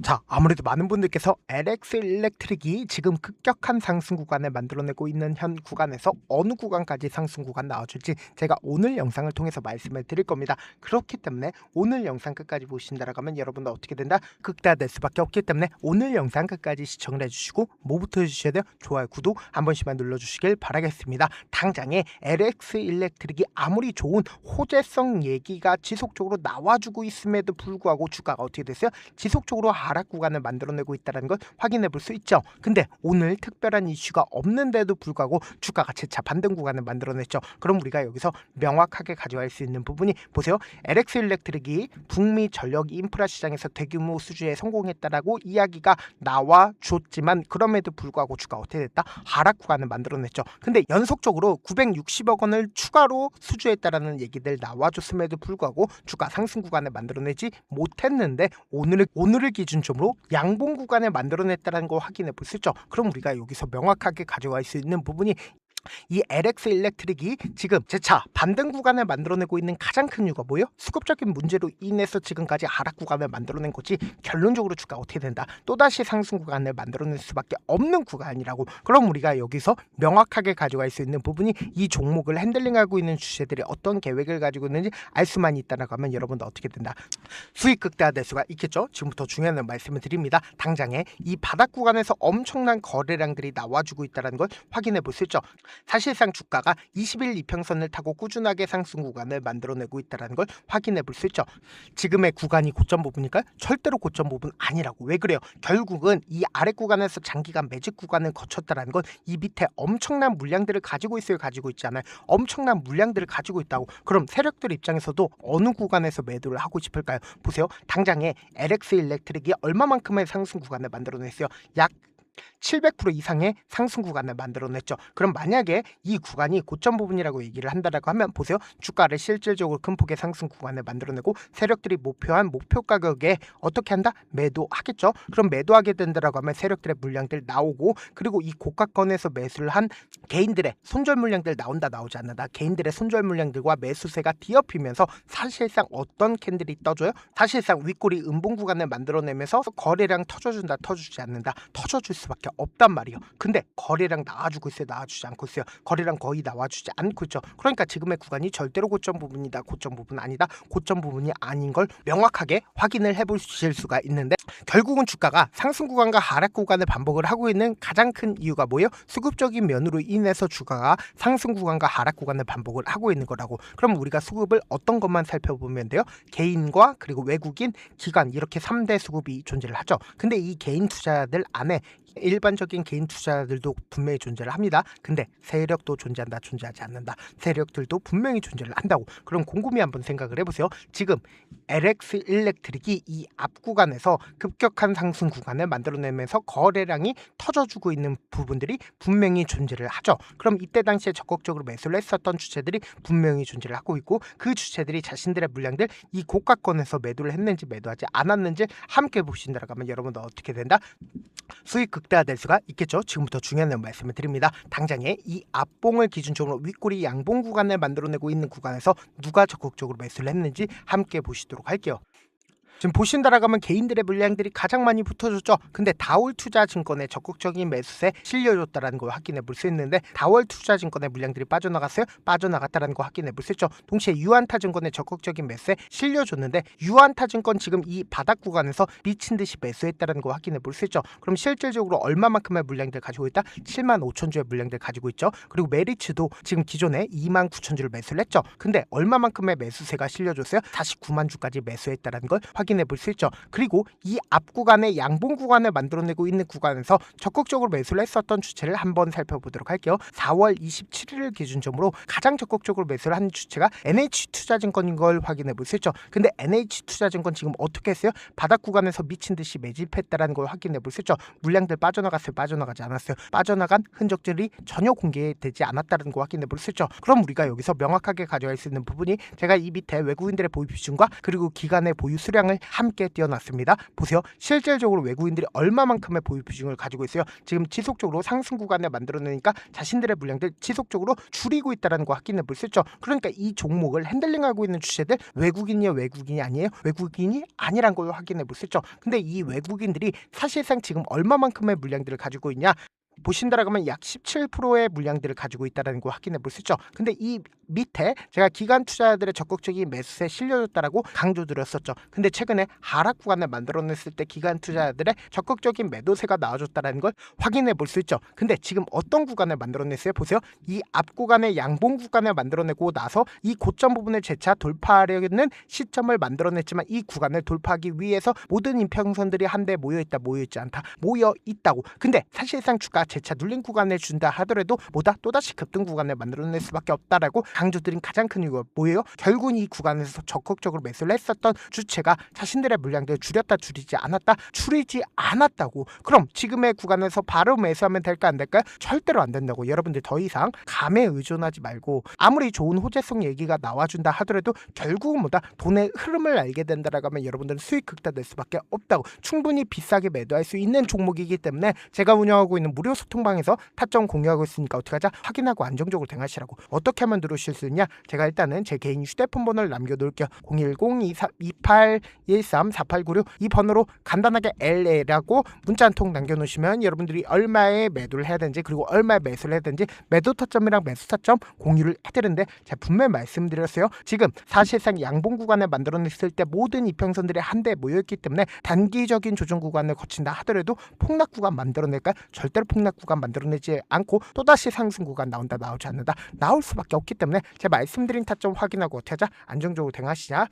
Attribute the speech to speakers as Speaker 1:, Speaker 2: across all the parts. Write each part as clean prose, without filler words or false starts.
Speaker 1: 자, 아무래도 많은 분들께서 LX 일렉트릭이 지금 급격한 상승 구간을 만들어내고 있는 현 구간에서 어느 구간까지 상승 구간 나와줄지 제가 오늘 영상을 통해서 말씀을 드릴 겁니다. 그렇기 때문에 오늘 영상 끝까지 보신다라고 하면 여러분도 어떻게 된다? 극대화될 수밖에 없기 때문에 오늘 영상 끝까지 시청을 해주시고 뭐부터 해주셔야 돼요? 좋아요, 구독 한 번씩만 눌러주시길 바라겠습니다. 당장에 LX 일렉트릭이 아무리 좋은 호재성 얘기가 지속적으로 나와주고 있음에도 불구하고 주가가 어떻게 됐어요? 지속적으로 하락 구간을 만들어내고 있다는 걸 확인해 볼 수 있죠. 근데 오늘 특별한 이슈가 없는데도 불구하고 주가가 재차 반등 구간을 만들어냈죠. 그럼 우리가 여기서 명확하게 가져갈 수 있는 부분이 보세요. LX 일렉트릭이 북미 전력 인프라 시장에서 대규모 수주에 성공했다라고 이야기가 나와줬지만 그럼에도 불구하고 주가 어떻게 됐다? 하락 구간을 만들어냈죠. 근데 연속적으로 960억 원을 추가로 수주했다라는 얘기들 나와줬음에도 불구하고 주가 상승 구간을 만들어내지 못했는데 오늘을 기준점으로 양봉 구간을 만들어냈다는 걸 확인해 볼 수 있죠. 그럼 우리가 여기서 명확하게 가져갈 수 있는 부분이 이 LX 일렉트릭이 지금 재차 반등 구간을 만들어내고 있는 가장 큰 이유가 뭐예요? 수급적인 문제로 인해서 지금까지 하락 구간을 만들어낸 거지 결론적으로 주가 어떻게 된다? 또다시 상승 구간을 만들어낼 수밖에 없는 구간이라고. 그럼 우리가 여기서 명확하게 가져갈 수 있는 부분이 이 종목을 핸들링하고 있는 주체들이 어떤 계획을 가지고 있는지 알 수만 있다라고 하면 여러분도 어떻게 된다? 수익 극대화될 수가 있겠죠. 지금부터 중요한 말씀을 드립니다. 당장에 이 바닥 구간에서 엄청난 거래량들이 나와주고 있다는 걸 확인해 볼 수 있죠. 사실상 주가가 20일 이평선을 타고 꾸준하게 상승 구간을 만들어내고 있다는 걸 확인해 볼 수 있죠. 지금의 구간이 고점 부분일까요? 절대로 고점 부분 아니라고. 왜 그래요? 결국은 이 아래 구간에서 장기간 매직 구간을 거쳤다는 건 이 밑에 엄청난 물량들을 가지고 있어요, 가지고 있지 않아요? 엄청난 물량들을 가지고 있다고. 그럼 세력들 입장에서도 어느 구간에서 매도를 하고 싶을까요? 보세요. 당장에 LX 일렉트릭이 얼마만큼의 상승 구간을 만들어냈어요? 약 700% 이상의 상승 구간을 만들어냈죠. 그럼 만약에 이 구간이 고점 부분이라고 얘기를 한다라고 하면 보세요. 주가를 실질적으로 큰 폭의 상승 구간을 만들어내고 세력들이 목표한 목표 가격에 어떻게 한다? 매도하겠죠. 그럼 매도하게 된다라고 하면 세력들의 물량들 나오고 그리고 이 고가권에서 매수를 한 개인들의 손절 물량들 나온다 나오지 않는다. 개인들의 손절 물량들과 매수세가 뒤엎이면서 사실상 어떤 캔들이 떠줘요? 사실상 윗꼬리 음봉 구간을 만들어내면서 거래량 터져준다 터주지 않는다. 터져줄 수밖에 없단 말이에요. 근데 거래량 나와주고 있어요? 나와주지 않고 있어요? 거래량 거의 나와주지 않고 있죠. 그러니까 지금의 구간이 절대로 고점 부분이다, 고점 부분 아니다, 고점 부분이 아닌 걸 명확하게 확인을 해보실 수가 있는데 결국은 주가가 상승 구간과 하락 구간을 반복을 하고 있는 가장 큰 이유가 뭐예요? 수급적인 면으로 인해서 주가가 상승 구간과 하락 구간을 반복을 하고 있는 거라고. 그럼 우리가 수급을 어떤 것만 살펴보면 돼요? 개인과 그리고 외국인, 기관 이렇게 3대 수급이 존재를 하죠. 근데 이 개인 투자들 안에 일반적인 개인 투자들도 분명히 존재를 합니다. 근데 세력도 존재한다, 존재하지 않는다. 세력들도 분명히 존재를 한다고. 그럼 곰곰이 한번 생각을 해보세요. 지금 LX 일렉트릭이 이 앞 구간에서 급격한 상승 구간을 만들어내면서 거래량이 터져주고 있는 부분들이 분명히 존재를 하죠. 그럼 이때 당시에 적극적으로 매수를 했었던 주체들이 분명히 존재를 하고 있고 그 주체들이 자신들의 물량들 이 고가권에서 매도를 했는지 매도하지 않았는지 함께 보신다라고 하면 여러분도 어떻게 된다? 수익 극대화될 수가 있겠죠. 지금부터 중요한 말씀을 드립니다. 당장에 이 앞봉을 기준적으로 윗꼬리 양봉 구간을 만들어내고 있는 구간에서 누가 적극적으로 매수를 했는지 함께 보시도록 할게요. 지금 보신다라고 하면 개인들의 물량들이 가장 많이 붙어줬죠. 근데 다올투자증권의 적극적인 매수세 실려줬다라는 걸 확인해 볼 수 있는데 다올투자증권의 물량들이 빠져나갔어요? 빠져나갔다라는 거 확인해 볼 수 있죠. 동시에 유한타증권의 적극적인 매수세 실려줬는데 유한타증권 지금 이 바닥 구간에서 미친 듯이 매수했다라는 거 확인해 볼 수 있죠. 그럼 실질적으로 얼마만큼의 물량들 가지고 있다? 7만 5천 주의 물량들 가지고 있죠. 그리고 메리츠도 지금 기존에 2만 9천 주를 매수를 했죠. 근데 얼마만큼의 매수세가 실려줬어요? 다시 9만 주까지 매수했다라는 걸 확인해 볼 수 있죠. 그리고 이 앞 구간에 양봉 구간을 만들어내고 있는 구간에서 적극적으로 매수를 했었던 주체를 한번 살펴보도록 할게요. 4월 27일을 기준점으로 가장 적극적으로 매수를 한 주체가 NH투자증권인 걸 확인해 볼 수 있죠. 근데 NH투자증권 지금 어떻게 했어요? 바닥 구간에서 미친 듯이 매집했다라는 걸 확인해 볼 수 있죠. 물량들 빠져나갔어요? 빠져나가지 않았어요? 빠져나간 흔적들이 전혀 공개되지 않았다는 걸 확인해 볼 수 있죠. 그럼 우리가 여기서 명확하게 가져갈 수 있는 부분이 제가 이 밑에 외국인들의 보유 비중과 그리고 기관의 보유 수량을 구간을 함께 띄워놨습니다. 보세요. 실질적으로 외국인들이 얼마만큼의 보유 비중을 가지고 있어요. 지금 지속적으로 상승 구간을 만들어내니까 자신들의 물량들 지속적으로 줄이고 있다는 거 확인해 볼 수 있죠. 그러니까 이 종목을 핸들링하고 있는 주체들 외국인이에요, 외국인이 아니에요? 외국인이 아니란 걸 확인해 볼 수 있죠. 근데 이 외국인들이 사실상 지금 얼마만큼의 물량들을 가지고 있냐? 보신다라고 하면 약 17%의 물량들을 가지고 있다는 걸 확인해 볼 수 있죠. 근데 이 밑에 제가 기관 투자자들의 적극적인 매수에 실려줬다라고 강조드렸었죠. 근데 최근에 하락 구간을 만들어냈을 때 기관 투자자들의 적극적인 매도세가 나와줬다는 걸 확인해 볼 수 있죠. 근데 지금 어떤 구간을 만들어냈어요? 보세요. 이 앞 구간의 양봉 구간을 만들어내고 나서 이 고점 부분을 재차 돌파하려는 시점을 만들어냈지만 이 구간을 돌파하기 위해서 모든 인평선들이 한데 모여있다, 모여있지 않다, 모여있다고. 근데 사실상 주가 재차 눌린 구간을 준다 하더라도 뭐다? 또다시 급등 구간을 만들어낼 수밖에 없다라고 강조드린 가장 큰 이유가 뭐예요? 결국은 이 구간에서 적극적으로 매수를 했었던 주체가 자신들의 물량들을 줄였다, 줄이지 않았다고. 그럼 지금의 구간에서 바로 매수하면 될까, 안 될까요? 절대로 안 된다고. 여러분들 더 이상 감에 의존하지 말고, 아무리 좋은 호재성 얘기가 나와준다 하더라도 결국은 뭐다? 돈의 흐름을 알게 된다라고 하면 여러분들은 수익 극대화될 수밖에 없다고. 충분히 비싸게 매도할 수 있는 종목이기 때문에 제가 운영하고 있는 무료 소통방에서 타점 공유하고 있으니까 어떻게 하자? 확인하고 안정적으로 대응하시라고. 어떻게 하면 들어오실 수 있냐? 제가 일단은 제 개인 휴대폰 번호를 남겨놓을게요. 010-2813-4896 이 번호로 간단하게 LA라고 문자 한 통 남겨놓으시면 여러분들이 얼마에 매도를 해야 되는지, 그리고 얼마에 매수를 해야 되는지, 매도 타점이랑 매수 타점 공유를 해드리는데, 제가 분명히 말씀드렸어요. 지금 사실상 양봉 구간을 만들어냈을 때 모든 이평선들이 한데 모여있기 때문에 단기적인 조정 구간을 거친다 하더라도 폭락 구간 만들어낼까요? 절대로 폭락 구간 만들어내지 않고 또다시 상승 구간 나온다, 나오지 않는다, 나올 수밖에 없기 때문에 제가 말씀드린 타점 확인하고 어떻게 하자? 안정적으로 대응하시자.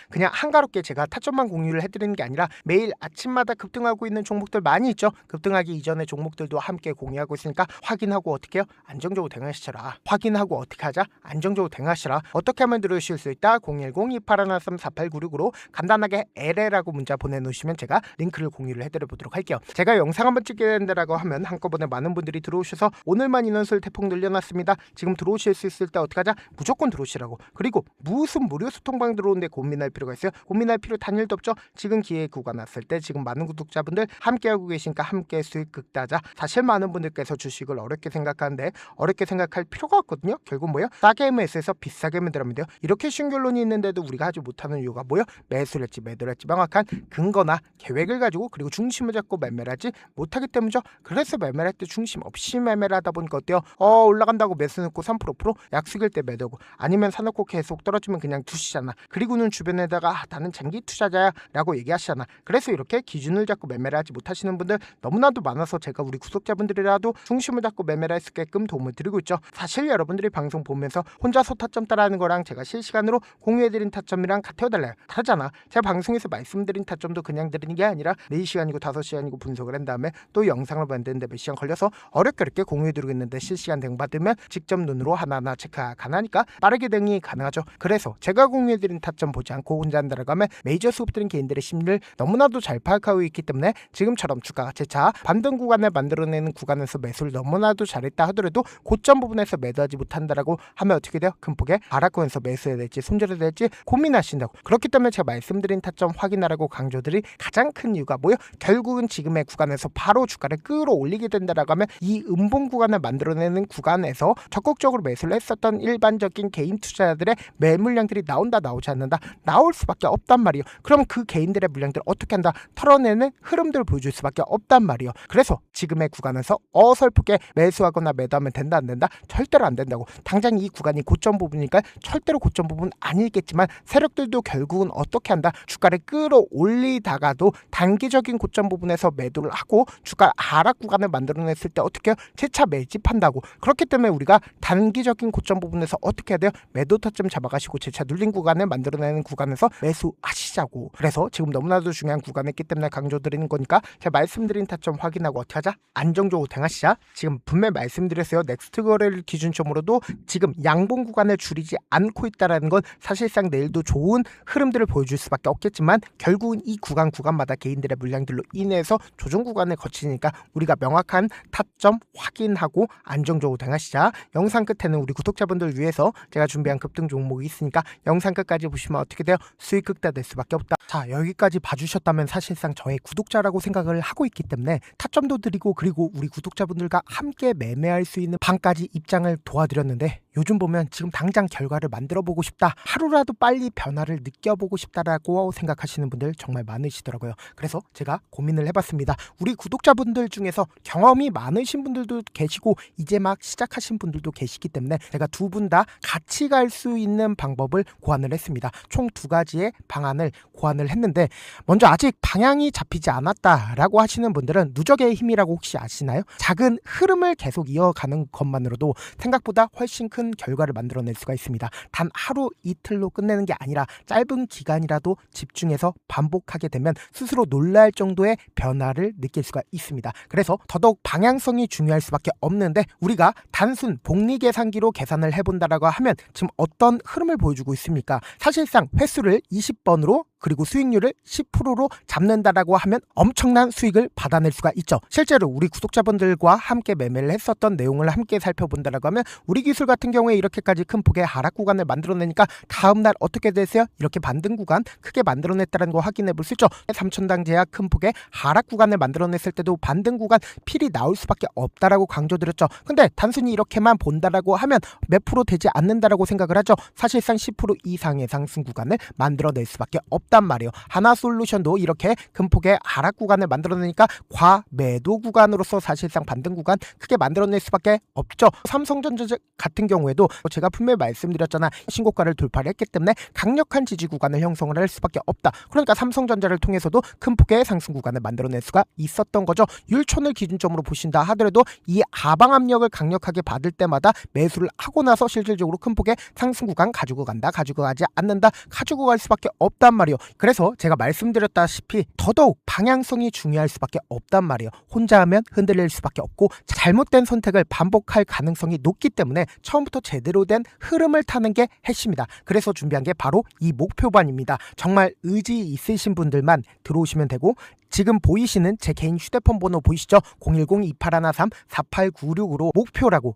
Speaker 1: 그냥 한가롭게 제가 타점만 공유를 해드리는 게 아니라 매일 아침마다 급등하고 있는 종목들 많이 있죠. 급등하기 이전의 종목들도 함께 공유하고 있으니까 확인하고 어떻게 해요? 안정적으로 대응하시라. 확인하고 어떻게 하자? 안정적으로 대응하시라. 어떻게 하면 들으실 수 있다? 010-2813-4896으로 간단하게 LL라고 문자 보내놓으시면 제가 링크를 공유를 해드려보도록 할게요. 제가 영상 한번 찍게 된다라고 하면 한꺼번에 많은 분들이 들어오셔서 오늘만 인원수를 대폭 늘려놨습니다. 지금 들어오실 수 있을 때 어떻게 하자? 무조건 들어오시라고. 그리고 무슨 무료 소통방 들어오는데 고민할 필요가 있어요? 고민할 필요 단일도 없죠. 지금 기회 구간 왔을 때 지금 많은 구독자분들 함께하고 계시니까 함께 수익 극대화자. 사실 많은 분들께서 주식을 어렵게 생각하는데 어렵게 생각할 필요가 없거든요. 결국 뭐예요? 싸게 매수해서 비싸게 매도하면 돼요. 이렇게 쉬운 결론이 있는데도 우리가 하지 못하는 이유가 뭐예요? 매수를 했지 매도를 했지 명확한 근거나 계획을 가지고, 그리고 중심을 잡고 매매를 하지 못하기 때문이죠. 그래서 매매를 할 때 중심 없이 매매를 하다 보니까 어때요? 올라간다고 매수 넣고 3% 약속일 때 매도고, 아니면 사놓고 계속 떨어지면 그냥 두시잖아. 그리고는 주변에다가 나는 장기 투자자야 라고 얘기하시잖아. 그래서 이렇게 기준을 잡고 매매를 하지 못하시는 분들 너무나도 많아서 제가 우리 구독자분들이라도 중심을 잡고 매매를 할 수 있게끔 도움을 드리고 있죠. 사실 여러분들이 방송 보면서 혼자서 타점 따라하는 거랑 제가 실시간으로 공유해드린 타점이랑 같아요, 달라요? 다르잖아. 제가 방송에서 말씀드린 타점도 그냥 드리는 게 아니라 4시간이고 5시간이고 분석을 한 다음에 또 영상을 만드는데 몇 시간 걸려서 어렵게 공유해드리고 있는데, 실시간 대응 받으면 직접 눈으로 하나하나 체크가 가능하니까 빠르게 대응이 가능하죠. 그래서 제가 공유해드린 타점 보지 않고 혼자 한다라고 하면 메이저 수급들인 개인들의 심리를 너무나도 잘 파악하고 있기 때문에 지금처럼 주가가 재차 반등 구간을 만들어내는 구간에서 매수를 너무나도 잘했다 하더라도 고점 부분에서 매도하지 못한다라고 하면 어떻게 돼요? 큰 폭의 하락권에서 매수해야 될지 손절해야 될지 고민하신다고. 그렇기 때문에 제가 말씀드린 타점 확인하라고 강조드린 가장 큰 이유가 뭐예요? 결국은 지금의 구간에서 바로 주가를 끌어올리게 된다라고 하면 이 음봉 구간을 만들어내는 구간에서 적극적으로 매수를 했었던 일반적인 개인 투자자들의 매물량들이 나온다, 나오지 않는다, 나올 수밖에 없단 말이에요. 그럼 그 개인들의 물량들을 어떻게 한다? 털어내는 흐름들을 보여줄 수밖에 없단 말이에요. 그래서 지금의 구간에서 어설프게 매수하거나 매도하면 된다, 안 된다? 절대로 안 된다고. 당장 이 구간이 고점 부분이니까 절대로 고점 부분 아니겠지만 세력들도 결국은 어떻게 한다? 주가를 끌어올리다가도 단기적인 고점 부분에서 매도를 하고 주가 하락 구간을 만들어냈을 때 어떻게 해요? 재차 매집한다고. 그렇기 때문에 우리가 단기적인 고점 부분에서 어떻게 해야 돼요? 매도 타점 잡아가시고 재차 눌린 구간을 만들어내는 구간에서 매수하시자고. 그래서 지금 너무나도 중요한 구간이기 때문에 강조드리는 거니까 제가 말씀드린 타점 확인하고 어떻게 하자? 안정적으로 대응하시자. 지금 분명히 말씀드렸어요. 넥스트 거래를 기준점으로도 지금 양봉 구간을 줄이지 않고 있다는 건 사실상 내일도 좋은 흐름들을 보여줄 수밖에 없겠지만 결국은 이 구간마다 개인들의 물량들로 인해서 조정 구간을 거치니까 우리가 명확한 타점 확인하고 안정적으로 대응하시자. 영상 끝에 되는 우리 구독자분들 위해서 제가 준비한 급등 종목이 있으니까 영상 끝까지 보시면 어떻게 돼요? 수익 극대화될 수밖에 없다. 자, 여기까지 봐주셨다면 사실상 저의 구독자라고 생각을 하고 있기 때문에 타점도 드리고 그리고 우리 구독자분들과 함께 매매할 수 있는 방까지 입장을 도와드렸는데, 요즘 보면 지금 당장 결과를 만들어 보고 싶다, 하루라도 빨리 변화를 느껴보고 싶다라고 생각하시는 분들 정말 많으시더라고요. 그래서 제가 고민을 해봤습니다. 우리 구독자분들 중에서 경험이 많으신 분들도 계시고 이제 막 시작하신 분들도 계시기 때문에 제가 두 분 다 같이 갈 수 있는 방법을 고안을 했습니다. 총 2가지의 방안을 고안을 했는데, 먼저 아직 방향이 잡히지 않았다라고 하시는 분들은 누적의 힘이라고 혹시 아시나요? 작은 흐름을 계속 이어가는 것만으로도 생각보다 훨씬 큰 결과를 만들어낼 수가 있습니다. 단 하루 이틀로 끝내는 게 아니라 짧은 기간이라도 집중해서 반복하게 되면 스스로 놀랄 정도의 변화를 느낄 수가 있습니다. 그래서 더더욱 방향성이 중요할 수밖에 없는데, 우리가 단순 복리계산기로 계산을 해본다라고 하면 지금 어떤 흐름을 보여주고 있습니까? 사실상 횟수를 20번으로 그리고 수익률을 10%로 잡는다라고 하면 엄청난 수익을 받아낼 수가 있죠. 실제로 우리 구독자분들과 함께 매매를 했었던 내용을 함께 살펴본다라고 하면 우리 기술 같은 경우에 이렇게까지 큰 폭의 하락 구간을 만들어내니까 다음날 어떻게 됐어요? 이렇게 반등 구간 크게 만들어냈다는 거 확인해 볼 수 있죠. 3천당 제약 큰 폭의 하락 구간을 만들어냈을 때도 반등 구간 필이 나올 수밖에 없다라고 강조드렸죠. 근데 단순히 이렇게만 본다라고 하면 몇 프로 되지 않는다라고 생각을 하죠. 사실상 10% 이상의 상승 구간을 만들어낼 수밖에 없단 말이에요. 하나솔루션도 이렇게 큰 폭의 하락 구간을 만들어내니까 과매도 구간으로서 사실상 반등 구간 크게 만들어낼 수밖에 없죠. 삼성전자 같은 경우에도 제가 분명히 말씀드렸잖아, 신고가를 돌파를 했기 때문에 강력한 지지 구간을 형성을 할 수밖에 없다. 그러니까 삼성전자를 통해서도 큰 폭의 상승 구간을 만들어낼 수가 있었던 거죠. 율촌을 기준점으로 보신다 하더라도 이 하방 압력을 강력하게 받을 때마다 매수를 하고 나서 실질적으로 큰 폭의 상승 구간 가지고 간다, 가지고 가지 않는다, 가지고 갈 수밖에 없단 말이에요. 그래서 제가 말씀드렸다시피 더더욱 방향성이 중요할 수밖에 없단 말이에요. 혼자 하면 흔들릴 수밖에 없고 잘못된 선택을 반복할 가능성이 높기 때문에 처음부터 제대로 된 흐름을 타는 게 핵심이다. 그래서 준비한 게 바로 이 목표반입니다. 정말 의지 있으신 분들만 들어오시면 되고, 지금 보이시는 제 개인 휴대폰 번호 보이시죠? 010-2813-4896으로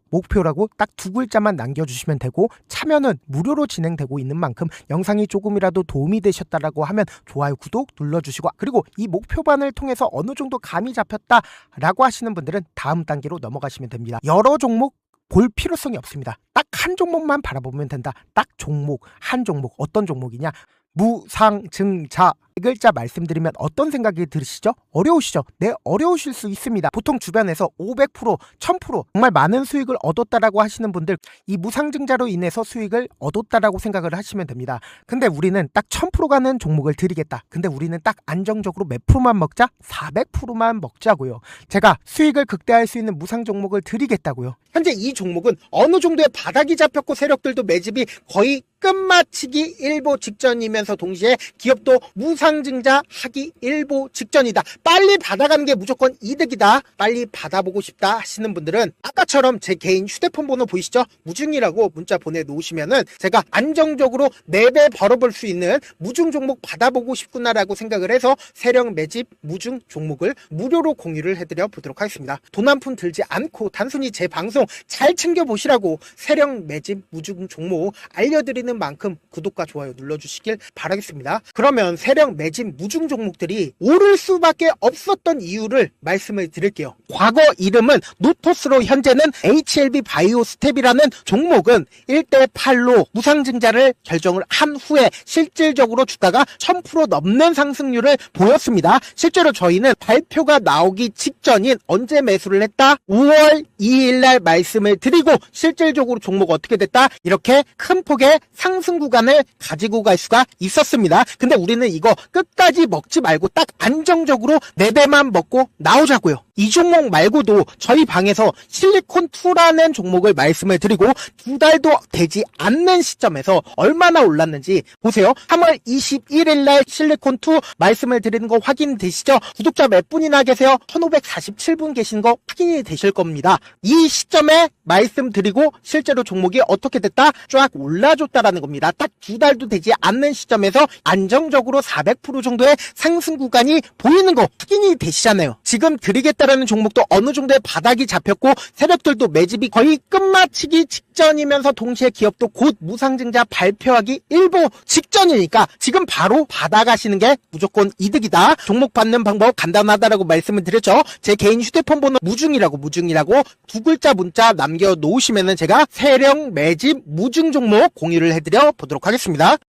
Speaker 1: 목표라고 딱 2글자만 남겨주시면 되고, 참여는 무료로 진행되고 있는 만큼 영상이 조금이라도 도움이 되셨다라고 하면 좋아요, 구독 눌러주시고, 그리고 이 목표반을 통해서 어느 정도 감이 잡혔다라고 하시는 분들은 다음 단계로 넘어가시면 됩니다. 여러 종목 볼 필요성이 없습니다. 딱 한 종목만 바라보면 된다. 딱 종목, 한 종목. 어떤 종목이냐? 무상증자. 이 글자 말씀드리면 어떤 생각이 들으시죠? 어려우시죠? 네, 어려우실 수 있습니다. 보통 주변에서 500%, 1000% 정말 많은 수익을 얻었다라고 하시는 분들, 이 무상증자로 인해서 수익을 얻었다라고 생각을 하시면 됩니다. 근데 우리는 딱 1000% 가는 종목을 드리겠다. 근데 우리는 딱 안정적으로 몇 프로만 먹자? 400%만 먹자고요. 제가 수익을 극대화할 수 있는 무상 종목을 드리겠다고요. 현재 이 종목은 어느 정도의 바닥이 잡혔고 세력들도 매집이 거의 끝마치기 일보 직전이면서 동시에 기업도 무상증자 하기 일보 직전이다. 빨리 받아가는 게 무조건 이득이다. 빨리 받아보고 싶다 하시는 분들은 아까처럼 제 개인 휴대폰 번호 보이시죠? 무중이라고 문자 보내놓으시면은 제가 안정적으로 4배 벌어볼 수 있는 무중 종목 받아보고 싶구나라고 생각을 해서 세력 매집 무중 종목을 무료로 공유를 해드려 보도록 하겠습니다. 돈 한 푼 들지 않고 단순히 제 방송 잘 챙겨보시라고 세력 매집 무중 종목 알려드리는 만큼 구독과 좋아요 눌러주시길 바라겠습니다. 그러면 세력 매집 무중 종목들이 오를 수밖에 없었던 이유를 말씀을 드릴게요. 과거 이름은 노토스로 현재는 HLB 바이오스텝이라는 종목은 1대8로 무상증자를 결정을 한 후에 실질적으로 주가가 1000% 넘는 상승률을 보였습니다. 실제로 저희는 발표가 나오기 직전인 언제 매수를 했다? 5월 2일날 말씀을 드리고 실질적으로 종목 어떻게 됐다? 이렇게 큰 폭의 상승 구간을 가지고 갈 수가 있었습니다. 근데 우리는 이거 끝까지 먹지 말고 딱 안정적으로 4배만 먹고 나오자고요. 이 종목 말고도 저희 방에서 실리콘2라는 종목을 말씀을 드리고 2달도 되지 않는 시점에서 얼마나 올랐는지 보세요. 3월 21일날 실리콘2 말씀을 드리는 거 확인되시죠? 구독자 몇 분이나 계세요? 1547분 계신 거 확인이 되실 겁니다. 이 시점에 말씀드리고 실제로 종목이 어떻게 됐다? 쫙 올라줬다라는 겁니다. 딱 2달도 되지 않는 시점에서 안정적으로 400% 정도의 상승 구간이 보이는 거 확인이 되시잖아요. 지금 드리겠다라고 목표라는 종목도 어느 정도의 바닥이 잡혔고 세력들도 매집이 거의 끝마치기 직전이면서 동시에 기업도 곧 무상증자 발표하기 일보 직전이니까 지금 바로 받아가시는 게 무조건 이득이다. 종목 받는 방법 간단하다라고 말씀을 드렸죠. 제 개인 휴대폰 번호 무중이라고 두 글자 문자 남겨놓으시면은 제가 세력 매집 무중 종목 공유를 해드려 보도록 하겠습니다.